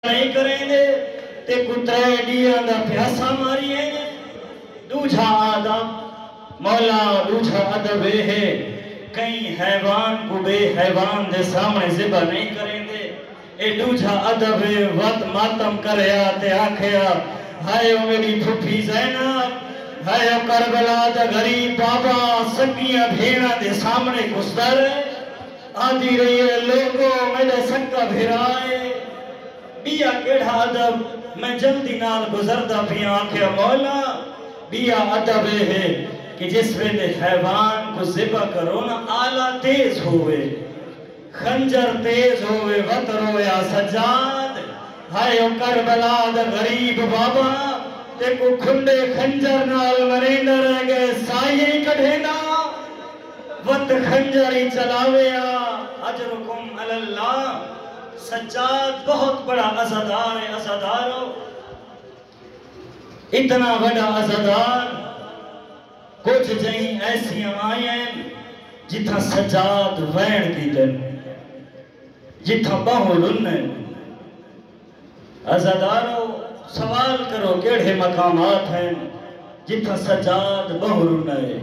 نہیں کریں دے تے کترے ڈیاں دا پیاسا ماری ہے دوجھا آدم مولا دوجھا ادب ہے کئی حیوان کو بے حیوان دے سامنے ذبح نہیں کریں دے اے دوجھا ادب ہے وقت ماتم کریا تے آکھیا ہائے او میری پھپھی زینب ہائے او کربلا دا غریب بابا سکیاں بھیڑا دے سامنے گزر آدھی رہی ہے لوگوں میرے سکا بھیرائے بیا کیڑا ادب میں جلدی نال گزردہ بھی آنکھیں مولا بیا ادب ہے کہ جس ویلے حیوان کو ذبح کرو نا آلہ تیز ہوئے خنجر تیز ہوئے وطر ہویا سجاد ہائے او کربلا دا غریب بابا تے کو کھنڈے خنجر نال مریندہ رہ گئے سائے کڑھینا وقت خنجری چلاویا اجرکم اللہ سجاد بہت بڑا عزادار ہے عزادارو اتنا بڑا عزادار کچھ جہیں ایسی آئیں جتھا سجاد وین کی دن جتھا بہو لننے عزادارو سوال کرو کیڑے مقامات ہیں جتھا سجاد بہو لننے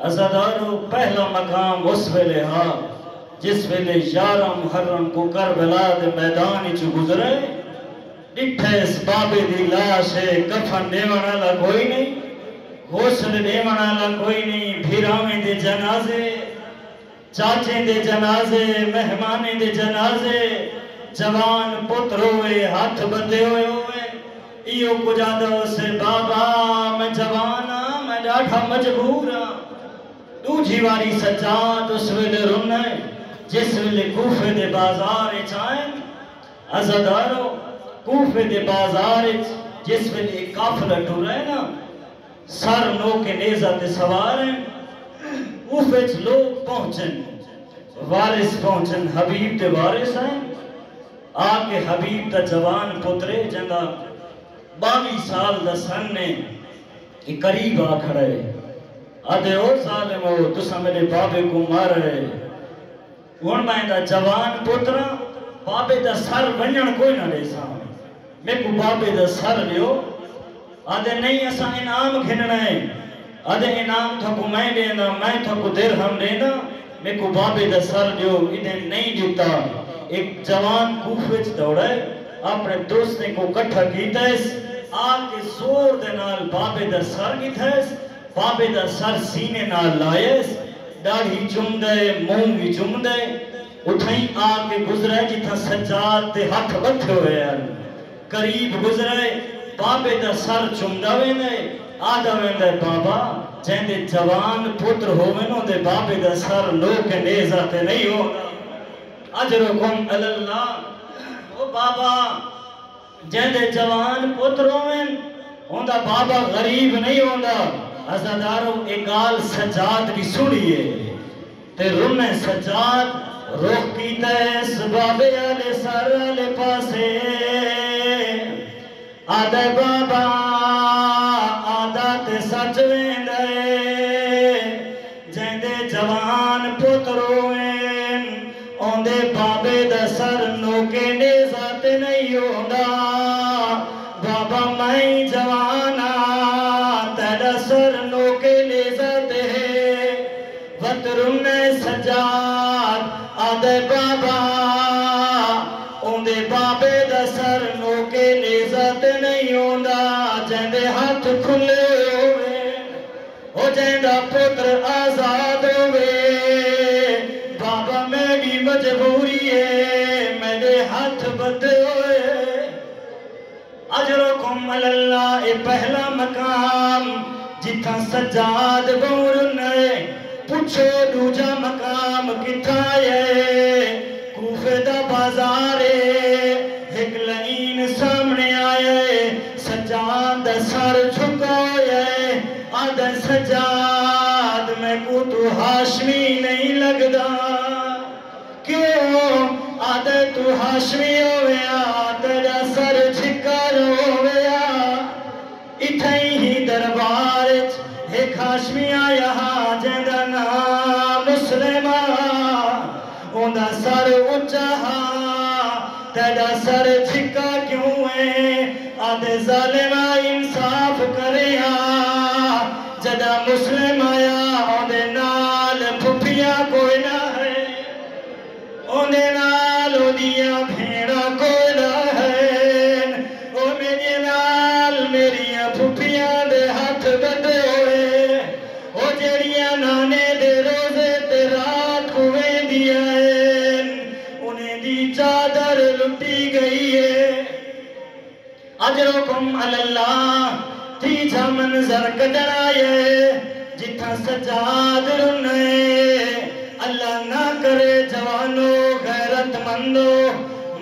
عزادارو پہلا مقام اس ویلے ہاں جس ویلے 11 محرم کو کربلا دے میدانی چو گزرے ڈٹھے اس بابے دی لاش ہے کفن دیوانا لا کوئی نہیں غسل دیوانا لا کوئی نہیں بھیراویں دے جنازے چاچیں دے جنازے مہمانے دے جنازے جوان پتر ہوئے ہاتھ بدے ہوئے ایو کجا دو سے بابا میں جوانا میں ڈاٹھا مجبورا دوجھی واری سجاد اس ویلے رنے جس ویلے کوفے دے بازار چائیں عزادارو کوفے دے بازار جس ویلے کافلہ ٹورے نا سر نو کے نیزہ تے سواریں کوفے چ لوگ پہنچن وارث پہنچن حبیب تے وارث ہیں آکے حبیب تا جوان پترے جنگا 22 سال دا سن نے قریب آ کھڑے آدھے اور ظالم ہو تسا میرے بابے کو مار رہے ان میں دا جوان پترا بابے دا سر ونجن کوئی نہ دے سامنے میں کو بابے دا سر لیو آدھے نہیں ایسا انعام گھننا ہے آدھے انعام تھا کو میں دینا میں تھا کو درہم دینا میں کو بابے دا سر لیو انہیں نہیں دیتا ایک جوان کوفچ دوڑے اپنے دوستنے کو کٹھا کیتا ہے آکے زور دے نال بابے دا سر کیتا ہے بابے دا سر سینے نال لائے ڈاڑھی چم دے مونگی چم دے اٹھائیں آکے گزرے جتھا سجاد تے ہاتھ بٹھے ہوئے ہیں قریب گزرے بابے دا سر چم دے آدھا ویندے بابا جہندے جوان پتر ہوئے نو دے بابے دا سر لوگ کے نیزہ تے نہیں ہوگا اجرکم اللہ او بابا جہندے جوان پتر ہوئے ہوندہ بابا غریب نہیں ہوندہ عزادارو اگال سجاد بھی سڑیے تے رنے سجاد روح کی تیس بابے آلے سر آلے پاسے آدھے بابا آدھا تے سچ ویندے جہندے جوان پتروین اوندے بابے دا سر نوکے نیزہ تے نہیں ہوندہ بابا میں جوانا تیرا سر نوکے نیزہ تے وطرن سجاد آدھے بابا اوندے بابے دا سر نوکے نیزہ تے نہیں ہوندہ جہندے ہاتھ کھلے ہوئے ہو جہندہ پتر آزاد ہوئے بابا میری مجبوری ہے میرے ہاتھ بدے ہوئے اجرکم اللہ اے پہلا مقام جتھا سجاد بورنے پوچھو دوجا مقام کتھائے کوفے دا بازارے ایک لئین سامنے آئے سجاد دا سر جھکائے آدھا سجاد میں کو تو ہاشمی نہیں لگدا کیوں آدھا تو ہاشمی ہویا تیرا سر جھکر ہویا اتھائی ہی دربارچ ایک ہاشمی آیا جہندہ نام مسلمہ اوندہ سر اچھا تیرا سر جھکا آدھے ظالمہ انصاف کریا جدا مسلم آیا آدھے نال پھپیاں کوئی نہ ہے آدھے نال اودیاں بھیڑا کوئی نہ ہے او میرے نال میریاں پھپیاں دے ہاتھ بدے ہوئے او جڑیاں نانے دے روزے تے رات کوئیں دیا ہے انہیں دی چادر لٹی گئی ہے اجرکم اللہ تیجا منظر کجرائے جتھا سجاد رنے اللہ نہ کرے جوانو غیرت مندو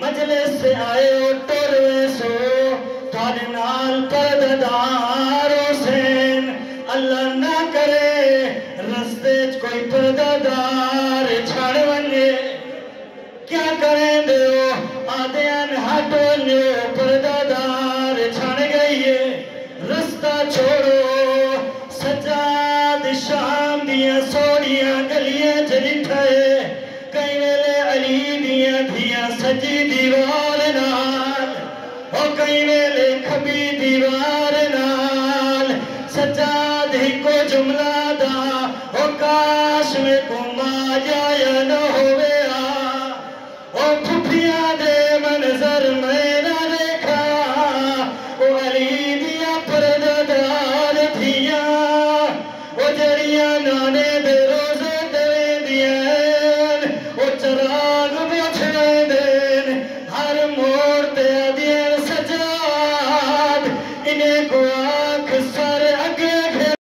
مجلس سے آئے ہو ٹروے سو تھارے نال پرددار حسین اللہ نہ کرے رستے کوئی پرددار چھڑ ونگے کیا کریں دے ہو آدھیان ہٹو نیو پرددار چھڑ گئی ہے رستہ چھوڑو سجاد شام دیاں سوڑیاں گلیاں جلٹھائے کئی ویلے علی دیاں دھیاں سجی دیوار نال او کئی ویلے کھبی دیوار نال سجاد ہی کو جملہ دا او کاش میں کما جایا نہ ہوئے او پھپیاں دے منظر میں نہ دیکھا او علی دیا پرددار دھیاں او جڑیاں نانے دے روزے دے دیا